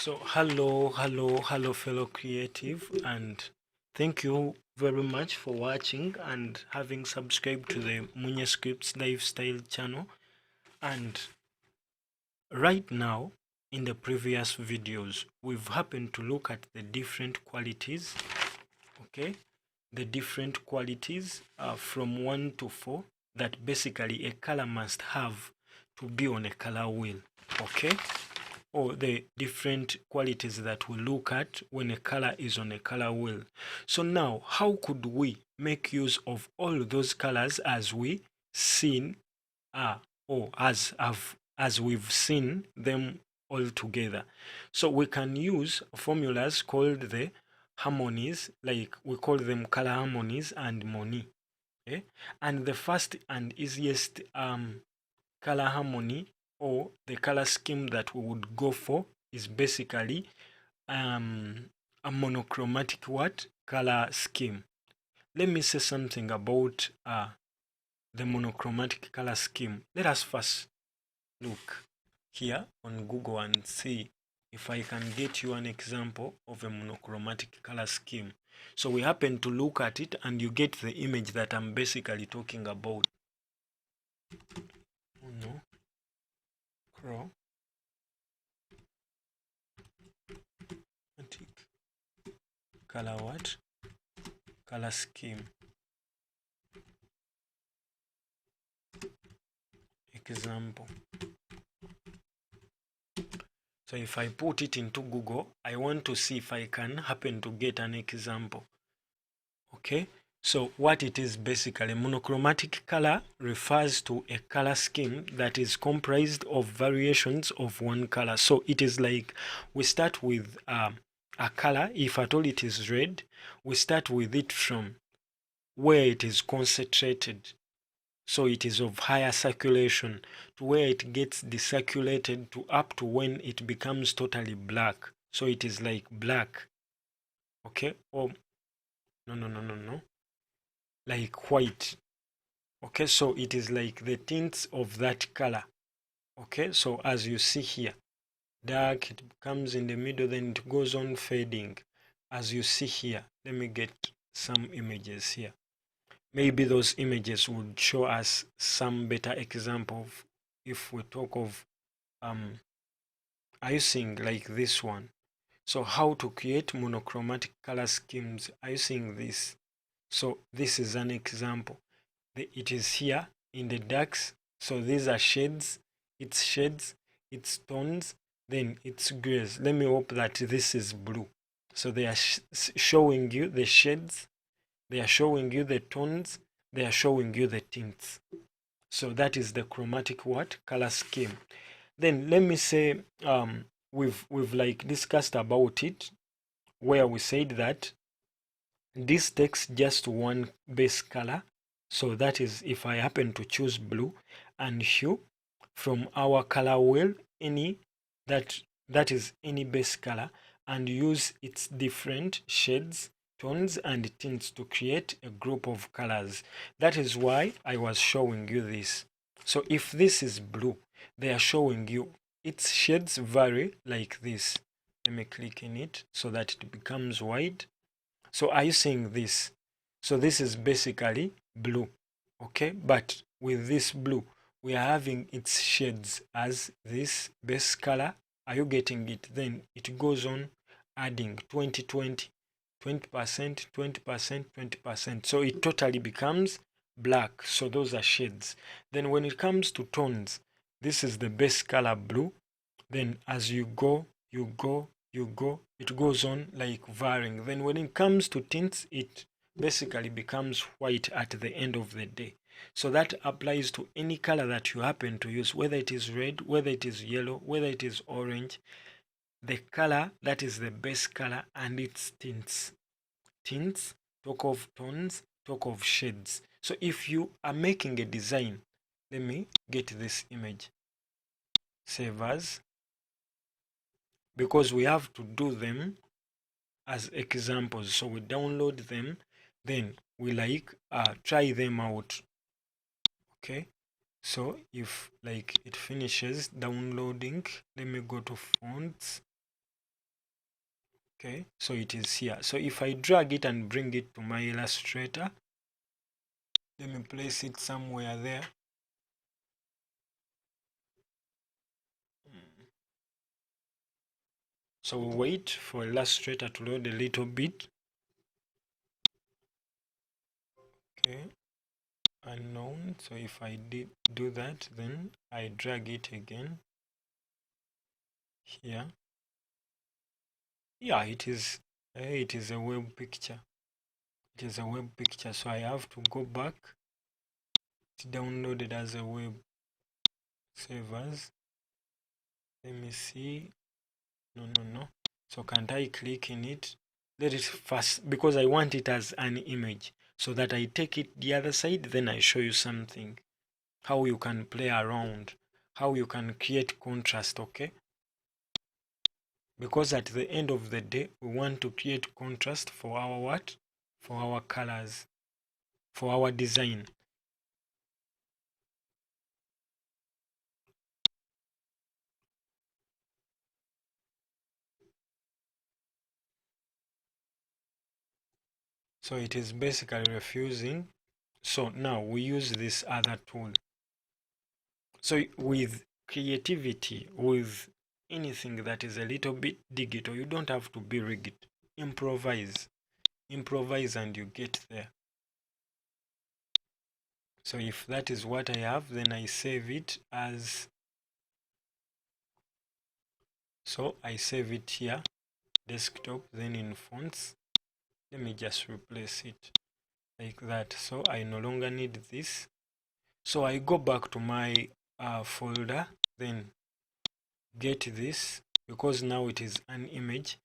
So hello fellow creative, and thank you very much for watching and having subscribed to the Munya Scripts lifestyle channel. And right now, in the previous videos, we've happened to look at the different qualities, okay, the different qualities from 1 to 4 that basically a color must have to be on a color wheel, okay, or the different qualities that we look at when a color is on a color wheel. So now, how could we make use of all those colors as we seen or as we've seen them all together? So we can use formulas called the harmonies, like we call them color harmonies and moni. Okay? And the first and easiest color harmony or the color scheme that we would go for is basically a monochromatic color scheme. Let me say something about the monochromatic color scheme. Let us first look here on Google and see if I can get you an example of a monochromatic color scheme. So we happen to look at it and you get the image that I'm basically talking about. Monochromatic color scheme. Example. So if I put it into Google, I want to see if I can happen to get an example. Okay, so what it is basically, monochromatic color refers to a color scheme that is comprised of variations of one color. So it is like we start with a color. If at all it is red, we start with it from where it is concentrated, so it is of higher circulation, to where it gets decirculated to up to when it becomes totally black. So it is like black, okay, or no, like white. Okay, so it is like the tints of that color. Okay, so as you see here, dark, it comes in the middle, then it goes on fading. As you see here, let me get some images here. Maybe those images would show us some better example of, if we talk of using like this one. So how to create monochromatic color schemes using this. So this is an example. It is here in the darks. So these are shades, it's tones, then it's grays. Let me hope that this is blue. So they are showing you the shades, they are showing you the tones, they are showing you the tints. So that is the chromatic color scheme. Then let me say we've like discussed about it, where we said that this takes just one base color. So that is, if I happen to choose blue and hue from our color wheel, any that is any base color, and use its different shades, tones and tints to create a group of colors. That is why I was showing you this. So if this is blue, they are showing you its shades vary like this. Let me click in it so that it becomes white. So are you seeing this? So this is basically blue, okay? But with this blue, we are having its shades as this base color. Are you getting it? Then it goes on adding 20%, 20%, 20%. So it totally becomes black. So those are shades. Then when it comes to tones, this is the base color blue. Then as you go, it goes on like varying. Then when it comes to tints, it basically becomes white at the end of the day. So that applies to any color that you happen to use, whether it is red, whether it is yellow, whether it is orange. The color that is the base color and its tints. Tints, talk of tones, talk of shades. So if you are making a design, let me get this image. Save as, because we have to do them as examples. So we download them, then we like try them out. Okay, so if like it finishes downloading, let me go to fonts, Okay, so it is here. So if I drag it and bring it to my Illustrator, let me place it somewhere there. So we'll wait for Illustrator to load a little bit. Okay, unknown. So if I did do that, then I drag it again here. Yeah, it is a web picture. It is a web picture, so I have to go back. It's downloaded as a web. Save as. Let me see. No. So can't I click in it? Let it first, because I want it as an image, so that I take it the other side, then I show you something, how you can play around, how you can create contrast. Okay, because at the end of the day we want to create contrast for our what? For our colors, for our design. So it is basically refusing. So now we use this other tool. So with creativity, with anything that is a little bit digital, you don't have to be rigid. Improvise and you get there. So if that is what I have, then I save it as, so I save it here, desktop, then in fonts. Let me just replace it like that. So I no longer need this. So I go back to my folder, then get this, because now it is an image.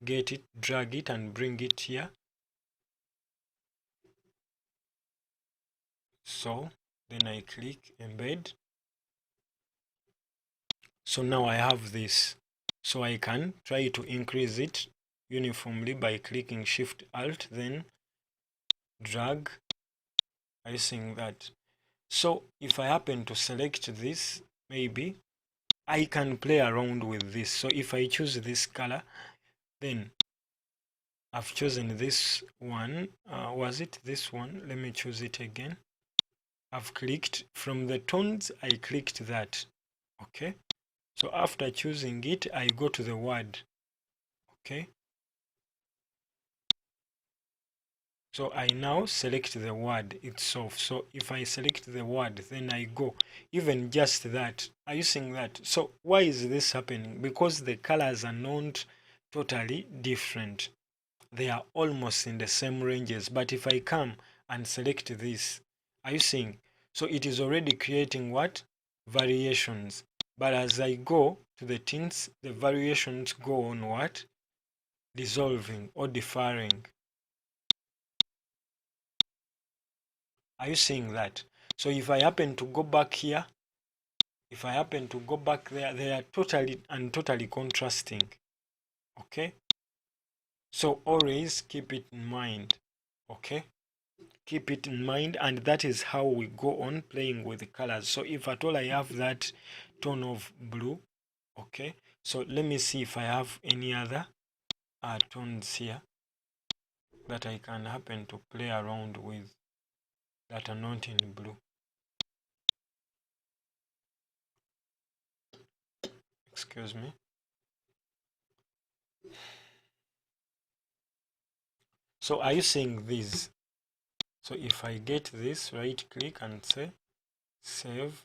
Get it, drag it and bring it here. So then I click embed. So now I have this. So I can try to increase it uniformly by clicking Shift Alt, then drag. Are you seeing that? So if I happen to select this, maybe I can play around with this. So if I choose this color, then I've chosen this one. Was it this one? Let me choose it again. I've clicked from the tones, I clicked that. Okay, so after choosing it, I go to the word. Okay, so I now select the word itself. So if I select the word, then I go, even just that. Are you seeing that? So why is this happening? Because the colors are not totally different. They are almost in the same ranges. But if I come and select this, are you seeing? So it is already creating what? Variations. But as I go to the tints, the variations go on what? Dissolving or differing. Are you seeing that? So if I happen to go back here, if I happen to go back there, they are totally contrasting. Okay? So always keep it in mind. Okay? Keep it in mind, and that is how we go on playing with the colors. So if at all I have that tone of blue, okay, so let me see if I have any other tones here that I can happen to play around with that are not in blue. Excuse me. So are you seeing these? So if I get this, right click and say save.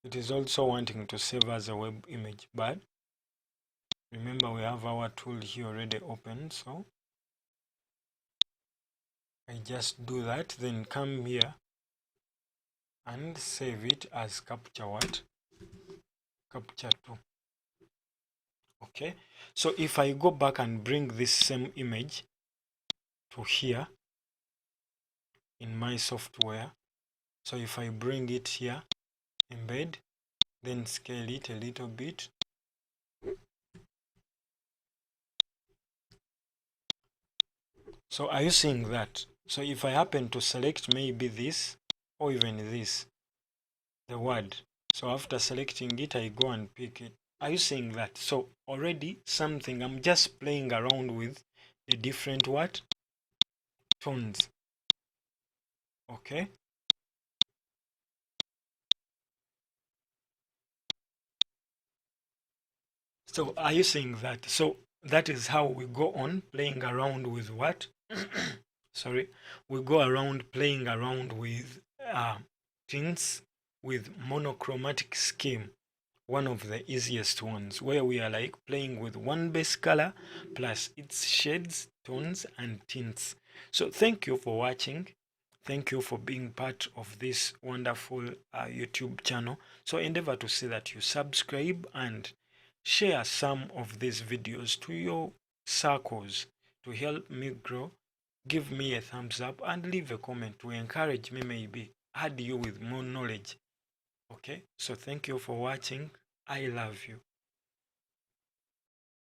It is also wanting to save as a web image, but remember we have our tool here already open. So I just do that, then come here and save it as capture what? Capture 2. Okay, so if I go back and bring this same image to here in my software, so if I bring it here, embed, then scale it a little bit. So are you seeing that? So if I happen to select maybe this or even this, the word. So after selecting it, I go and pick it. Are you seeing that? So already something, I'm just playing around with the different what? Tones. Okay. So are you seeing that? So that is how we go on playing around with what? Sorry. We go around playing around with tints with monochromatic scheme. One of the easiest ones, where we are like playing with one base color plus its shades, tones and tints. So thank you for watching. Thank you for being part of this wonderful YouTube channel. So endeavor to see that you subscribe and share some of these videos to your circles to help me grow. Give me a thumbs up and leave a comment to encourage me, maybe add you with more knowledge. Okay, so thank you for watching. I love you.